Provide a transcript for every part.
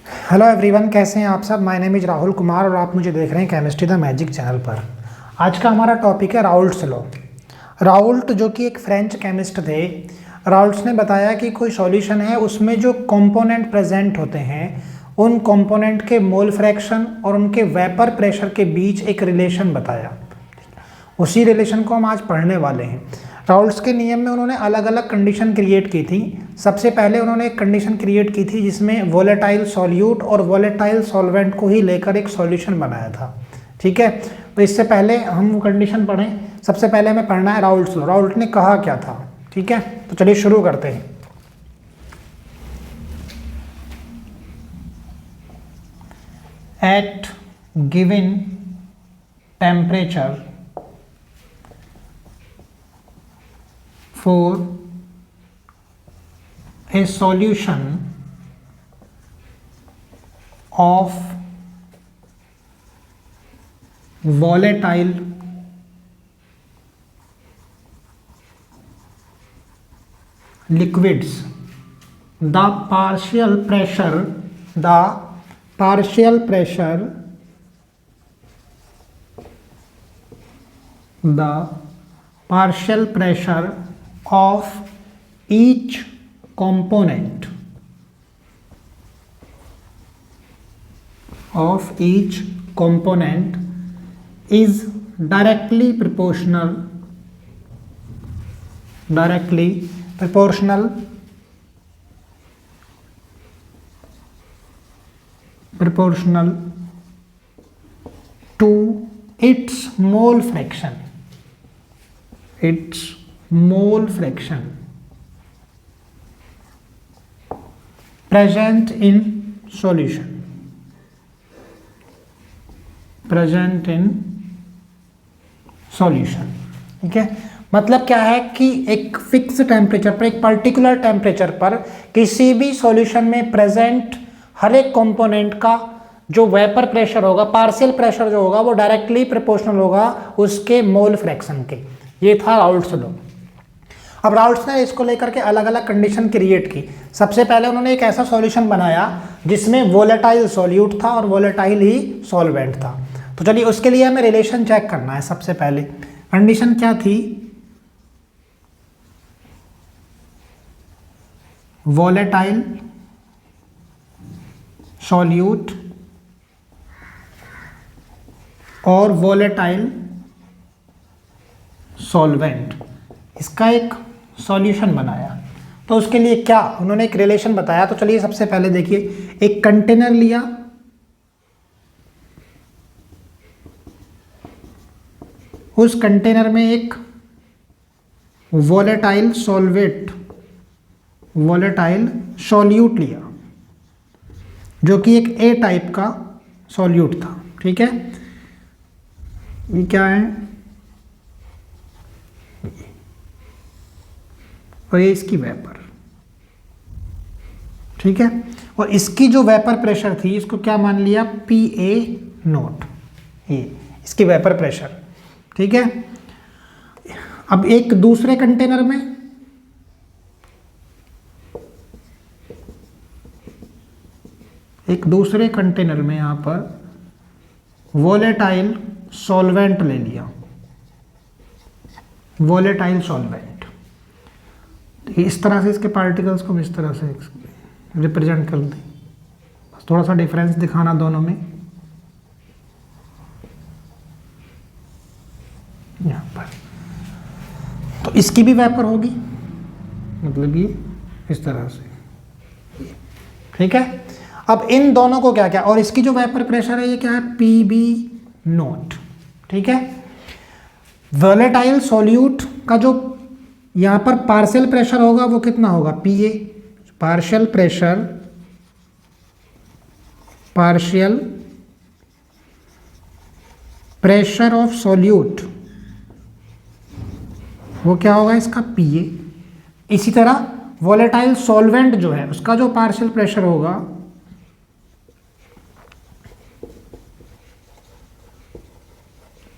Hello everyone, कैसे हैं आप सब। My name is Rahul Kumar और आप मुझे देख रहे हैं केमिस्ट्री द मैजिक चैनल पर। आज का हमारा टॉपिक है राउल्ट्स लॉ। राउल्ट जो कि एक फ्रेंच केमिस्ट थे, राउल्ट्स ने बताया कि कोई सॉल्यूशन है, उसमें जो कंपोनेंट प्रेजेंट होते हैं उन कंपोनेंट के मोल फ्रैक्शन और उनके वेपर प्रेशर के बीच एक रिलेशन बताया। उसी रिलेशन को हम आज पढ़ने वाले हैं। राउल्ट्स के नियम में उन्होंने अलग अलग कंडीशन क्रिएट की थी। सबसे पहले उन्होंने एक कंडीशन क्रिएट की थी जिसमें वोलेटाइल सॉल्यूट और वोलेटाइल सॉल्वेंट को ही लेकर एक सॉल्यूशन बनाया था। ठीक है, तो इससे पहले हम वो कंडीशन पढ़ें। सबसे पहले हमें पढ़ना है राउल्ट्स लॉ। राउल्ट ने कहा क्या था, ठीक है, तो चलिए शुरू करते हैं। At given temperature for a solution of volatile liquids, the partial pressure of each component is directly proportional to its mole fraction present in solution। ठीक है, मतलब क्या है कि एक फिक्स टेम्परेचर पर, एक पर्टिकुलर टेम्परेचर पर किसी भी सॉल्यूशन में प्रेजेंट हर एक कंपोनेंट का जो वेपर प्रेशर होगा, पार्शियल प्रेशर जो होगा, वो डायरेक्टली प्रोपोर्शनल होगा उसके मोल फ्रैक्शन के। ये था राउल्ट्स लॉ। अब राउल्ट्स ने इसको लेकर के अलग अलग कंडीशन क्रिएट की। सबसे पहले उन्होंने एक ऐसा सॉल्यूशन बनाया जिसमें वोलेटाइल सॉल्यूट था और वोलेटाइल ही सॉल्वेंट था। तो चलिए उसके लिए हमें रिलेशन चेक करना है। सबसे पहले कंडीशन क्या थी, वोलेटाइल सॉल्यूट और वोलेटाइल सॉल्वेंट, इसका एक सॉल्यूशन बनाया। तो उसके लिए क्या उन्होंने एक रिलेशन बताया। तो चलिए सबसे पहले देखिए, एक कंटेनर लिया, उस कंटेनर में एक वोलेटाइल सॉल्यूट लिया जो कि एक ए टाइप का सॉल्यूट था। ठीक है, ये क्या है, और ये इसकी वेपर। ठीक है, और इसकी जो वेपर प्रेशर थी इसको क्या मान लिया, PA0, ये इसकी वेपर प्रेशर। ठीक है, अब एक दूसरे कंटेनर में यहां पर वोलेटाइल सॉल्वेंट ले लिया, वोलेटाइल सॉल्वेंट। इस तरह से इसके पार्टिकल्स को इस तरह से रिप्रेजेंट कर दें, बस थोड़ा सा डिफरेंस दिखाना दोनों में। यहाँ पर तो इसकी भी वेपर होगी, मतलब ये इस तरह से। ठीक है, अब इन दोनों को क्या क्या, और इसकी जो वेपर प्रेशर है ये क्या है, PB0। ठीक है, वोलेटाइल सॉल्यूट का जो यहाँ पर पार्शियल प्रेशर होगा वो कितना होगा, PA। Partial pressure of solute वो क्या होगा, इसका PA। इसी तरह वोलेटाइल सॉल्वेंट जो है उसका जो पार्शियल प्रेशर होगा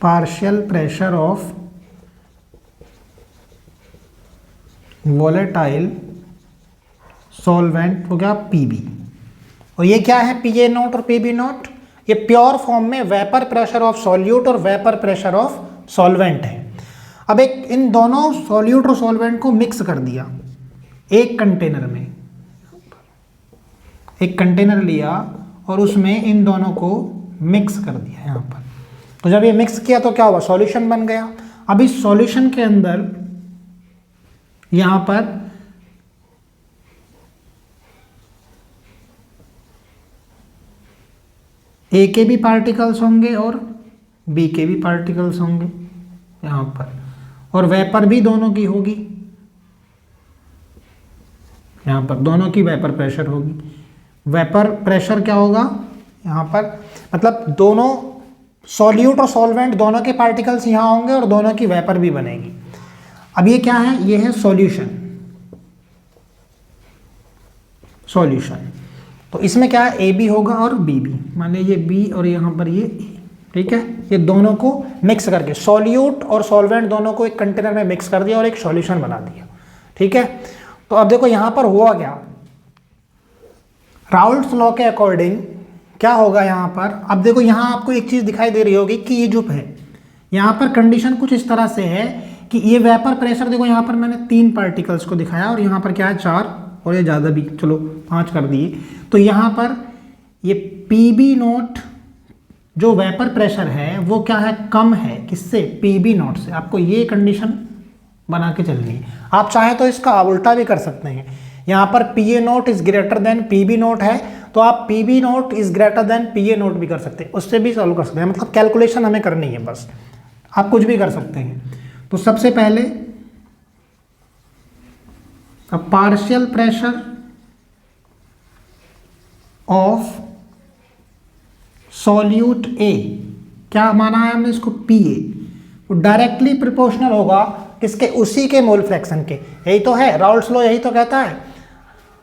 partial pressure of volatile solvent हो गया PB। और ये क्या है, पी ए नोट और पी बी नोट, ये प्योर फॉर्म में वेपर प्रेशर ऑफ सॉल्यूट और वेपर प्रेशर ऑफ सॉल्वेंट है। अब एक इन दोनों सॉल्यूट और सॉल्वेंट को मिक्स कर दिया एक कंटेनर में, एक कंटेनर लिया और उसमें इन दोनों को मिक्स कर दिया यहाँ पर। तो जब ये मिक्स किया तो क्या हुआ, सॉल्यूशन बन गया। अब इस सॉल्यूशन के अंदर यहाँ पर ए के भी पार्टिकल्स होंगे और बी के भी पार्टिकल्स होंगे यहाँ पर, और वेपर भी दोनों की होगी, यहाँ पर दोनों की वेपर प्रेशर होगी। वेपर प्रेशर क्या होगा यहाँ पर, मतलब दोनों सॉल्यूट और सॉल्वेंट दोनों के पार्टिकल्स यहाँ होंगे और दोनों की वेपर भी बनेगी। अब ये क्या है, ये है सॉल्यूशन, सॉल्यूशन। तो इसमें क्या है, ए बी होगा और बी बी, मान लीजिए ये बी और यहाँ पर ये ए, ठीक है। ये दोनों को मिक्स करके सॉल्यूट और सॉल्वेंट दोनों को एक कंटेनर में मिक्स कर दिया और एक सॉल्यूशन बना दिया, ठीक है। तो अब देखो यहाँ पर हुआ क्या, राउल्ट्स लॉ के अकॉर्डिंग क्या होगा यहाँ पर। अब देखो यहाँ आपको एक चीज़ दिखाई दे रही होगी कि ये जो है यहाँ पर कंडीशन कुछ इस तरह से है कि ये वेपर प्रेशर, देखो यहाँ पर मैंने 3 पार्टिकल्स को दिखाया और यहाँ पर क्या है 4, और ये ज़्यादा भी, चलो 5 कर दिए। तो यहाँ पर ये पी बी नोट जो वेपर प्रेशर है वो क्या है, कम है, किससे, पी बी नोट से। आपको ये कंडीशन बना के चलनी है। आप चाहे तो इसका उल्टा भी कर सकते हैं, यहाँ पर P A naught is greater than P B naught है तो आप P B naught is greater than P A naught भी कर सकते हैं, उससे भी सॉल्व कर सकते हैं। मतलब कैलकुलेशन हमें करनी है, बस आप कुछ भी कर सकते हैं। तो सबसे पहले अब पार्शियल प्रेशर ऑफ सॉल्यूट ए, क्या माना है हमने इसको, पी ए, तो डायरेक्टली प्रोपोर्शनल होगा किसके, उसी के मोल फ्रैक्शन के। यही तो है राउल्ट्स लॉ, यही तो कहता है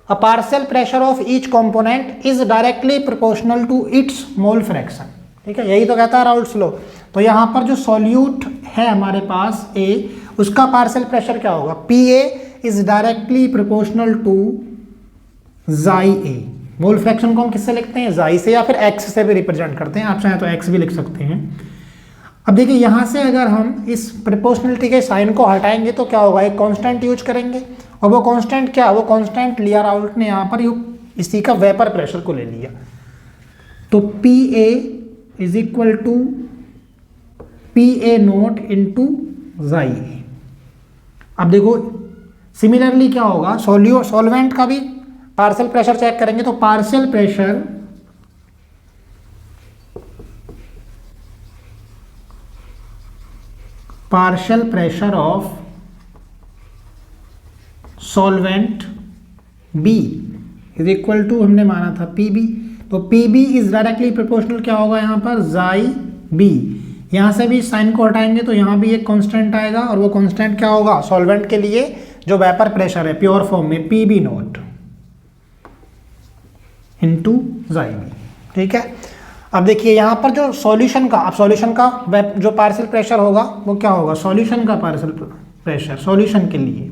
a partial pressure of each component is directly proportional to its mole fraction, ठीक है, यही तो कहता है राउल्ट्स लॉ। तो यहाँ पर जो सॉल्यूट है हमारे पास ए, उसका पार्शियल प्रेशर क्या होगा, P A is directly proportional to जाई ए। मोल फ्रैक्शन को हम किससे लिखते हैं, जाई से, या फिर एक्स से भी रिप्रेजेंट करते हैं, आप चाहें तो एक्स भी लिख सकते हैं। अब देखिए यहाँ से अगर हम इस प्रोपोर्शनलिटी के साइन को हटाएंगे तो क्या होगा, एक कांस्टेंट यूज करेंगे, और वो कांस्टेंट क्या, वो कांस्टेंट लिया राउल्ट ने यहाँ पर, इसी का वेपर प्रेशर को ले लिया। तो P A is equal to P A naught into जाई ए। अब देखो सिमिलरली क्या होगा, सॉल्वेंट का भी पार्शियल प्रेशर चेक करेंगे तो partial pressure of solvent B is equal to, हमने माना था पी बी, तो P B is directly proportional क्या होगा यहाँ पर, जाई बी। यहाँ से भी साइन को हटाएंगे तो यहाँ भी एक कांस्टेंट आएगा, और वो कांस्टेंट क्या होगा, सॉल्वेंट के लिए जो वेपर प्रेशर है प्योर फॉर्म में, पी बी नोट इंटू जाई बी, ठीक है। अब देखिए यहाँ पर जो सॉल्यूशन का, अब सॉल्यूशन का जो पार्शियल प्रेशर होगा वो क्या होगा, सॉल्यूशन का पार्शियल प्रेशर सॉल्यूशन के लिए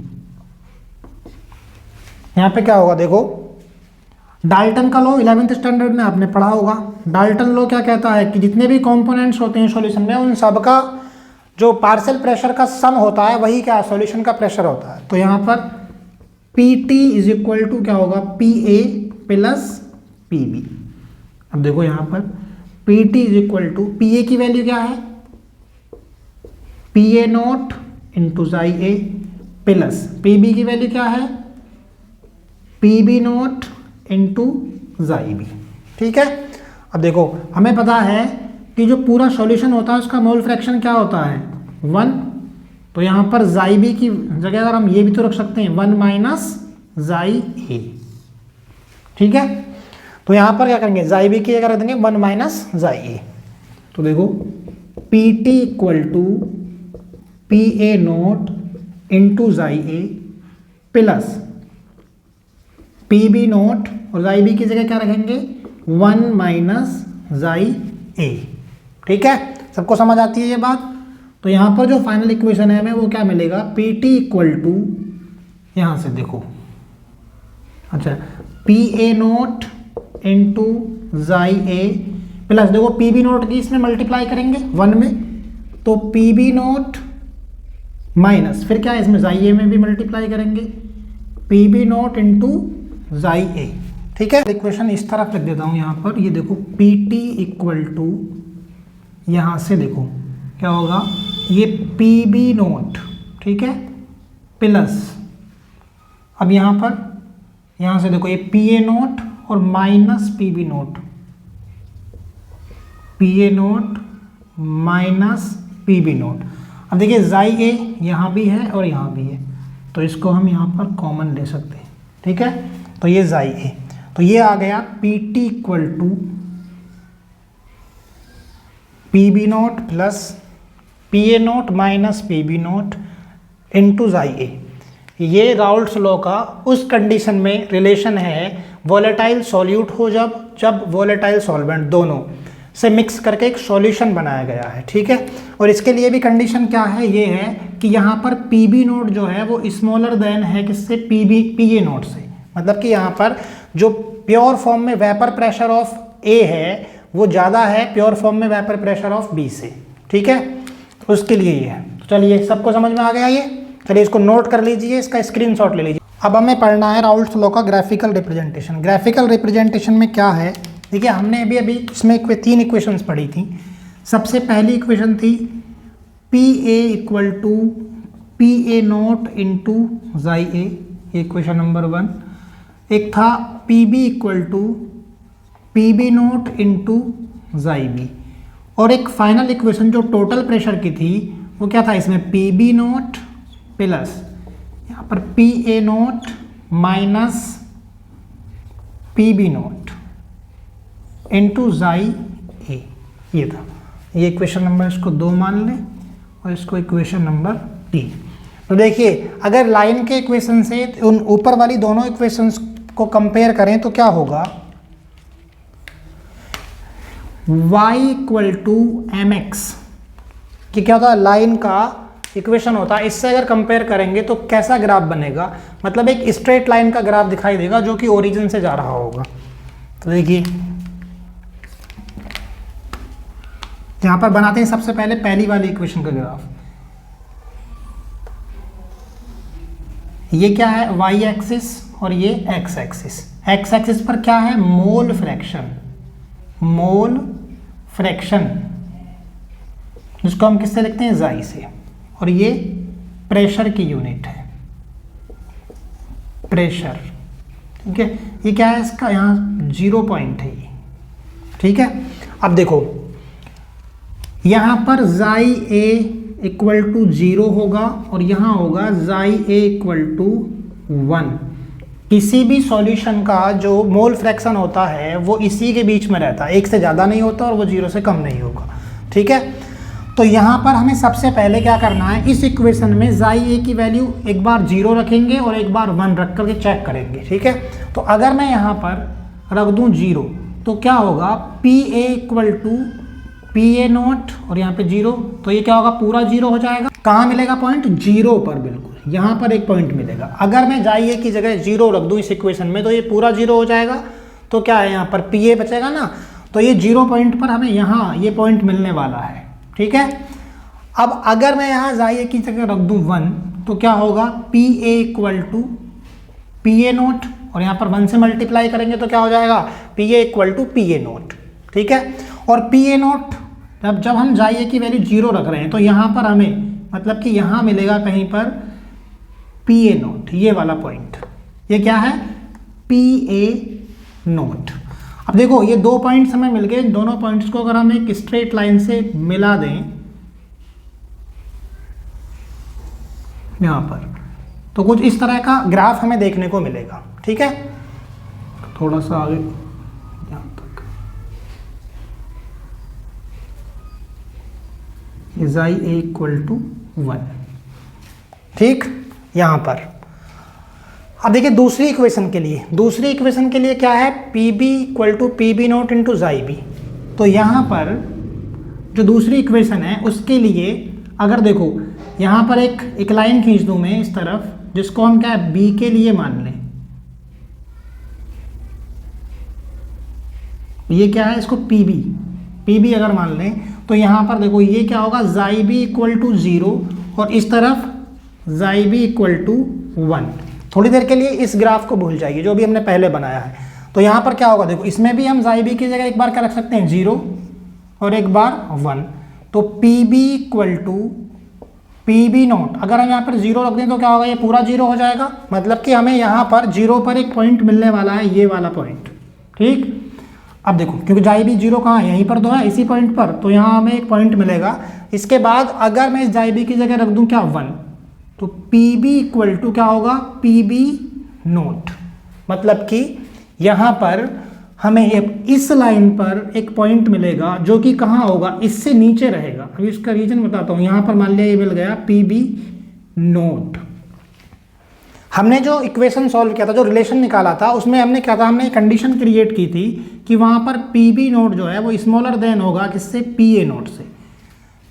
यहाँ पे क्या होगा, देखो डाल्टन का लॉ 11th स्टैंडर्ड में आपने पढ़ा होगा। डाल्टन लॉ क्या कहता है कि जितने भी कंपोनेंट्स होते हैं सॉल्यूशन में, उन सब का जो पार्शियल प्रेशर का सम होता है वही क्या, सॉल्यूशन का प्रेशर होता है। तो यहाँ पर P T is equal to क्या होगा, P A plus P B. अब देखो यहाँ पर P T is equal to, P A की वैल्यू क्या है, पी ए नोट इंटू जाई ए, प्लस पी बी की वैल्यू क्या है, पी बी नोट इंटू जाई बी, ठीक है। अब देखो हमें पता है कि जो पूरा सॉल्यूशन होता है उसका मोल फ्रैक्शन क्या होता है, 1। तो यहाँ पर जाई बी की जगह अगर हम ये भी तो रख सकते हैं 1 माइनस जाई ए, ठीक है। तो यहाँ पर क्या करेंगे, जाई बी की जगह रख देंगे 1 माइनस जाई ए। तो देखो P T equal to P A naught into जाई A plus P B note, और जाई बी की जगह क्या रखेंगे, 1 माइनस जाई ए, ठीक है। सबको समझ आती है ये बात। तो यहाँ पर जो फाइनल इक्वेशन है हमें वो क्या मिलेगा, पी टी इक्वल टू, यहाँ से देखो, अच्छा, पी ए नोट इंटू जाई ए प्लस, देखो पी बी नोट की इसमें मल्टीप्लाई करेंगे 1 में, तो पी बी नोट माइनस फिर क्या है इसमें जाई ए में भी मल्टीप्लाई करेंगे, पी बी नोट इंटू जाई ए। ठीक है, इक्वेशन इस तरफ लिख देता हूँ यहाँ पर, ये देखो पी टी इक्वल टू, यहाँ से देखो क्या होगा, ये पी बी नोट, ठीक है, प्लस अब यहाँ से देखो ये पी ए नोट और minus P B naught, P A note minus P B note. अब देखिए जाई ए यहाँ भी है और यहाँ भी है, तो इसको हम यहाँ पर कॉमन ले सकते हैं। ठीक है, तो ये जाई ए, तो ये आ गया P T equal to P B note plus P A note minus P B note into जाई ए। ये राउल्ट्स लॉ का उस कंडीशन में रिलेशन है वोलेटाइल सॉल्यूट हो जब वोलेटाइल सॉल्वेंट दोनों से मिक्स करके एक सॉल्यूशन बनाया गया है। ठीक है, और इसके लिए भी कंडीशन क्या है, ये है कि यहाँ पर पी बी नोट जो है वो स्मॉलर देन है किससे, पी ए नोट से, मतलब कि यहाँ पर जो प्योर फॉर्म में वेपर प्रेशर ऑफ ए है वो ज़्यादा है प्योर फॉर्म में वेपर प्रेशर ऑफ बी से। ठीक है, तो उसके लिए ये है। तो चलिए सबको समझ में आ गया ये, चलिए इसको नोट कर लीजिए, इसका स्क्रीनशॉट ले लीजिए। अब हमें पढ़ना है राउल्ट्स लॉ का ग्राफिकल रिप्रेजेंटेशन। ग्राफिकल रिप्रेजेंटेशन में क्या है, देखिए हमने अभी इसमें 3 इक्वेशंस पढ़ी थी। सबसे पहली इक्वेशन थी P A equal to P A naught into जाई ए, इक्वेशन नंबर 1। एक था P B equal to P B note into जाई बी, और एक फाइनल इक्वेशन जो टोटल प्रेशर की थी वो क्या था, इसमें पी बी नोट प्लस यहाँ पर P A note minus P B note into जाई ए, ये था। ये इक्वेशन नंबर, इसको 2 मान लें और इसको इक्वेशन नंबर 3। तो देखिए अगर लाइन के इक्वेशन से उन ऊपर वाली दोनों इक्वेशंस को कंपेयर करें तो क्या होगा, y equal to M X, कि क्या होता है लाइन का इक्वेशन होता है, इससे अगर कंपेयर करेंगे तो कैसा ग्राफ बनेगा, मतलब एक स्ट्रेट लाइन का ग्राफ दिखाई देगा जो कि ओरिजिन से जा रहा होगा। तो देखिए यहां पर बनाते हैं सबसे पहले पहली वाली इक्वेशन का ग्राफ। ये क्या है, y एक्सिस और ये x एक्सिस। x एक्सिस पर क्या है, मोल फ्रैक्शन, जिसको हम किससे लिखते हैं, जाई से, और ये प्रेशर की यूनिट है, प्रेशर। ठीक है, ये क्या है, इसका यहाँ 0 पॉइंट है ये। ठीक है, अब देखो यहाँ पर जाई ए इक्वल टू 0 होगा और यहाँ होगा जाई ए इक्वल टू 1। किसी भी सॉल्यूशन का जो मोल फ्रैक्शन होता है वो इसी के बीच में रहता है, 1 से ज़्यादा नहीं होता और वो 0 से कम नहीं होगा। ठीक है, तो यहाँ पर हमें सबसे पहले क्या करना है, इस इक्वेशन में जाई ए की वैल्यू एक बार 0 रखेंगे और एक बार 1 रख करके चेक करेंगे। ठीक है, तो अगर मैं यहाँ पर रख दूँ 0 तो क्या होगा, P A equal to P A note और यहाँ पे 0, तो ये क्या होगा, पूरा 0 हो जाएगा। कहाँ मिलेगा पॉइंट, 0 पर, बिल्कुल यहाँ पर एक पॉइंट मिलेगा। अगर मैं जाई ए की जगह 0 रख दूँ इस इक्वेशन में तो ये पूरा 0 हो जाएगा। तो क्या है, यहाँ पर पी ए बचेगा ना, तो ये 0 पॉइंट पर हमें यहाँ ये पॉइंट मिलने वाला है। ठीक है, अब अगर मैं यहाँ जाई ए की जगह रख दूँ 1 तो क्या होगा, P A equal to P A note और यहाँ पर 1 से मल्टीप्लाई करेंगे तो क्या हो जाएगा, P A equal to P A nought. ठीक है, और पी ए नोट जब हम जाई ए की वैल्यू 0 रख रहे हैं तो यहाँ पर हमें मतलब कि यहाँ मिलेगा कहीं पर पी ए नोट, ये वाला पॉइंट, ये क्या है, पी ए नोट। अब देखो ये 2 पॉइंट्स हमें मिल गए, दोनों पॉइंट्स को अगर हम एक स्ट्रेट लाइन से मिला दें यहाँ पर तो कुछ इस तरह का ग्राफ हमें देखने को मिलेगा। ठीक है, थोड़ा सा आगे यहाँ तक, जाई ए इक्वल टू 1। ठीक, यहाँ पर अब देखिए दूसरी इक्वेशन के लिए क्या है, P B equal to P B note into जाई बी। तो यहाँ पर जो दूसरी इक्वेशन है उसके लिए अगर देखो यहाँ पर एक लाइन खींच दूँ मैं इस तरफ, जिसको हम क्या है, बी के लिए मान लें। ये क्या है, इसको पी बी अगर मान लें तो यहाँ पर देखो ये क्या होगा, जाई बी इक्वल टू 0 और इस तरफ जाई बी इक्वल टू 1। थोड़ी देर के लिए इस ग्राफ को भूल जाइए जो भी हमने पहले बनाया है। तो यहाँ पर क्या होगा, देखो इसमें भी हम जाई बी की जगह एक बार क्या रख सकते हैं 0 और एक बार 1। तो P B equal to P B nought, अगर हम यहाँ पर 0 रख दें तो क्या होगा, ये पूरा 0 हो जाएगा। मतलब कि हमें यहाँ पर 0 पर एक पॉइंट मिलने वाला है, ये वाला पॉइंट। ठीक, अब देखो क्योंकि जाई बी 0 कहाँ है, यहीं पर तो है, इसी पॉइंट पर, तो यहाँ हमें एक पॉइंट मिलेगा। इसके बाद अगर मैं इस जाई बी की जगह रख दूँ क्या 1, तो पी बी इक्वल टू क्या होगा, पी बी नोट। मतलब कि यहाँ पर हमें इस लाइन पर एक पॉइंट मिलेगा जो कि कहाँ होगा, इससे नीचे रहेगा। अभी इसका रीजन बताता हूँ। यहाँ पर मान लिया ये मिल गया पी बी नोट। हमने जो इक्वेशन सॉल्व किया था, जो रिलेशन निकाला था, उसमें हमने क्या था, हमने एक कंडीशन क्रिएट की थी कि वहाँ पर पी बी नोट जो है वो स्मॉलर देन होगा किससे, पी ए नोट से।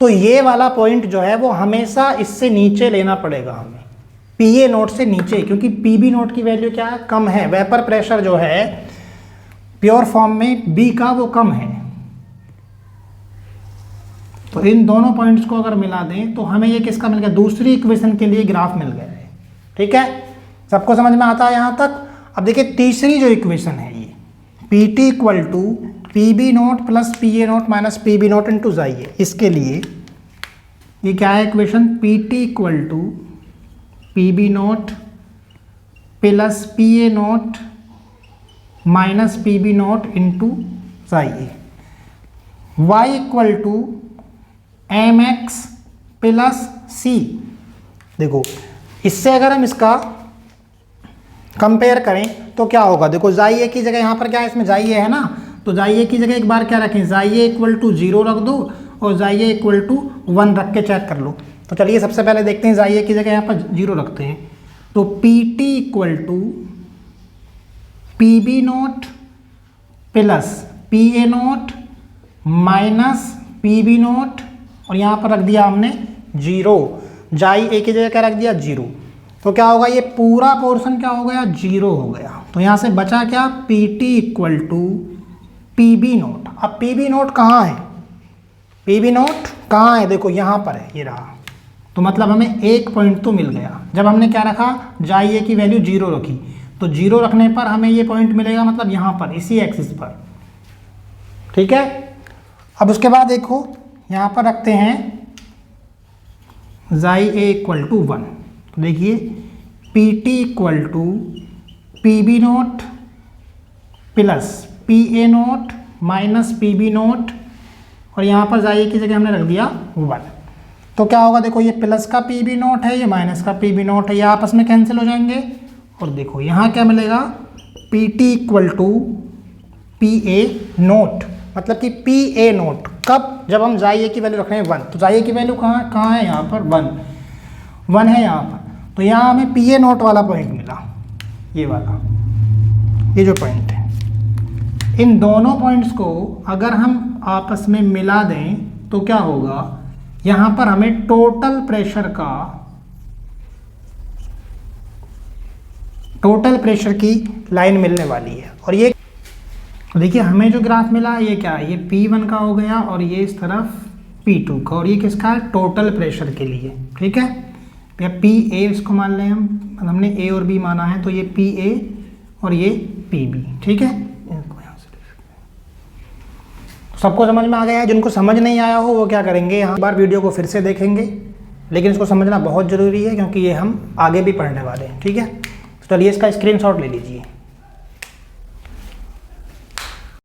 तो ये वाला पॉइंट जो है वो हमेशा इससे नीचे लेना पड़ेगा हमें, पी ए नोट से नीचे, क्योंकि पी बी नोट की वैल्यू क्या है, कम है। वेपर प्रेशर जो है प्योर फॉर्म में बी का वो कम है। तो इन दोनों पॉइंट्स को अगर मिला दें तो हमें ये किसका मिल गया, दूसरी इक्वेशन के लिए ग्राफ मिल गया है। ठीक है, सबको समझ में आता है यहाँ तक। अब देखिए तीसरी जो इक्वेशन है, ये P T equal to P B note plus P A note minus P B note into जाई है। इसके लिए ये क्या है equation, P T equal to P B note plus P A note minus P B note into जाई है। Y equal to M X plus C. देखो इससे अगर हम इसका कंपेयर करें तो क्या होगा, देखो जाई ए की जगह यहाँ पर क्या है, इसमें जाई ए है ना, तो जाई ए की जगह एक बार क्या रखें, जाई ए इक्वल टू 0 रख दो और जाई ए इक्वल टू 1 रख के चेक कर लो। तो चलिए सबसे पहले देखते हैं, जाई ए की जगह यहाँ पर 0 रखते हैं। तो P T equal to P B note plus P A note minus P B note, और यहाँ पर रख दिया हमने 0, जाई ए की जगह क्या रख दिया 0। तो क्या होगा, ये पूरा पोर्शन क्या हो गया, 0 हो गया। तो यहाँ से बचा क्या, P T equal to P B note. अब पी बी नोट कहाँ है, पी बी नोट कहाँ है, देखो यहाँ पर है, ये रहा। तो मतलब हमें एक पॉइंट तो मिल गया। जब हमने क्या रखा, जाई ए की वैल्यू 0 रखी, तो 0 रखने पर हमें ये पॉइंट मिलेगा, मतलब यहाँ पर इसी एक्सिस पर। ठीक है, अब उसके बाद देखो यहाँ पर रखते हैं जाई ए इक्वल टू 1। तो देखिए P T equal to P B note plus P A note minus P B note, और यहाँ पर जाई ए की जगह हमने रख दिया 1। तो क्या होगा, देखो ये प्लस का पी बी नोट है, ये माइनस का पी बी नोट है, ये आपस में कैंसिल हो जाएंगे। और देखो यहाँ क्या मिलेगा, P T equal to P A nought. मतलब कि पी ए नोट कब, जब हम जाई ए की वैल्यू रख रहे हैं 1। तो जाई ए की वैल्यू कहाँ है, यहाँ पर 1 है यहाँ पर। तो यहाँ हमें पी ए नोट वाला पॉइंट मिला, ये वाला, ये जो पॉइंट है। इन दोनों पॉइंट्स को अगर हम आपस में मिला दें तो क्या होगा, यहाँ पर हमें टोटल प्रेशर की लाइन मिलने वाली है। और ये देखिए हमें जो ग्राफ मिला ये क्या है, ये P1 का हो गया और ये इस तरफ P2 का, और ये किसका है, टोटल प्रेशर के लिए। ठीक है, या PA इसको मान लें हम, हमने A और B माना है, तो ये PA और ये PB। ठीक है, इनको यहाँ से सबको समझ में आ गया है। जिनको समझ नहीं आया हो वो क्या करेंगे, यहाँ बार वीडियो को फिर से देखेंगे, लेकिन इसको समझना बहुत ज़रूरी है क्योंकि ये हम आगे भी पढ़ने वाले हैं। ठीक है, तो चलिए इसका स्क्रीनशॉट ले लीजिए।